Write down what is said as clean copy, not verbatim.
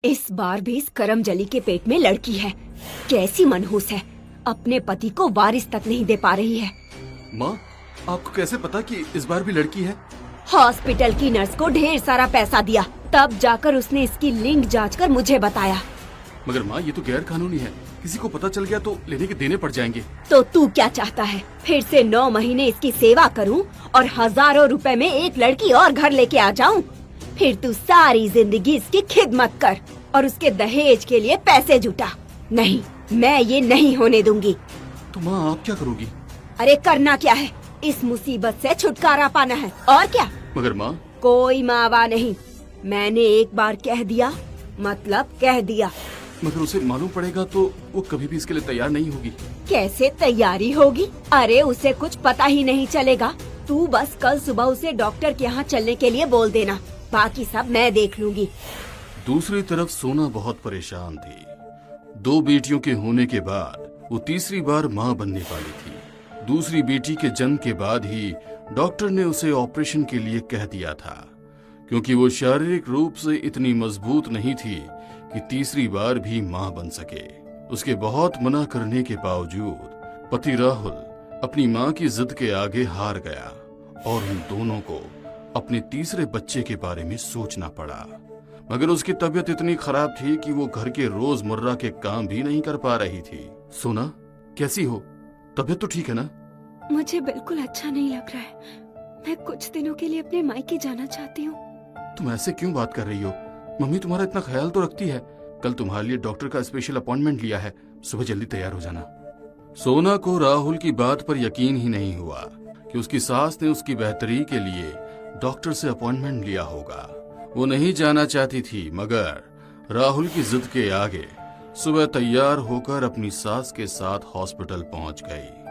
इस बार भी इस करमजली के पेट में लड़की है। कैसी मनहूस है, अपने पति को वारिस तक नहीं दे पा रही है। माँ, आपको कैसे पता कि इस बार भी लड़की है? हॉस्पिटल की नर्स को ढेर सारा पैसा दिया, तब जाकर उसने इसकी लिंग जांच कर मुझे बताया। मगर माँ, ये तो गैर कानूनी है, किसी को पता चल गया तो लेने के देने पड़ जाएंगे। तो तू क्या चाहता है, फिर से 9 महीने इसकी सेवा करूं और हजारों रुपए में एक लड़की और घर लेके आ जाऊं? फिर तू सारी जिंदगी इसकी खिदमत कर और उसके दहेज के लिए पैसे जुटा। नहीं, मैं ये नहीं होने दूंगी। तो माँ, आप क्या करोगी? अरे करना क्या है, इस मुसीबत से छुटकारा पाना है, और क्या। मगर माँ, कोई मावा नहीं, मैंने एक बार कह दिया मतलब कह दिया। मगर उसे मालूम पड़ेगा तो वो कभी भी इसके लिए तैयार नहीं होगी। कैसे तैयारी होगी? अरे उसे कुछ पता ही नहीं चलेगा। तू बस कल सुबह उसे डॉक्टर के यहाँ चलने के लिए बोल देना, बाकी सब मैं देख लूंगी। दूसरी तरफ सोना बहुत परेशान थी। 2 बेटियों के होने के बाद वो तीसरी बार माँ बनने वाली थी। दूसरी बेटी के जन्म के बाद ही डॉक्टर ने उसे ऑपरेशन के लिए कह दिया था, क्योंकि वो शारीरिक रूप से इतनी मजबूत नहीं थी कि तीसरी बार भी माँ बन सके। उसके बहुत मना करने के बावजूद पति राहुल अपनी माँ की जिद के आगे हार गया और उन दोनों को अपने तीसरे बच्चे के बारे में सोचना पड़ा। मगर उसकी तबीयत इतनी खराब थी कि वो घर के रोजमर्रा के काम भी नहीं कर पा रही थी। सोना, कैसी हो? तबीयत तो ठीक है ना? मुझे बिल्कुल अच्छा नहीं लग रहा है। मैं कुछ दिनों के लिए अपने मायके जाना चाहती हूँ। तुम ऐसे क्यों बात कर रही हो? मम्मी तुम्हारा इतना ख्याल तो रखती है। कल तुम्हारे लिए डॉक्टर का स्पेशल अपॉइंटमेंट लिया है, सुबह जल्दी तैयार हो जाना। सोना को राहुल की बात पर यकीन ही नहीं हुआ कि उसकी सास ने उसकी बेहतरी के लिए डॉक्टर से अपॉइंटमेंट लिया होगा। वो नहीं जाना चाहती थी, मगर राहुल की जिद के आगे सुबह तैयार होकर अपनी सास के साथ हॉस्पिटल पहुंच गई।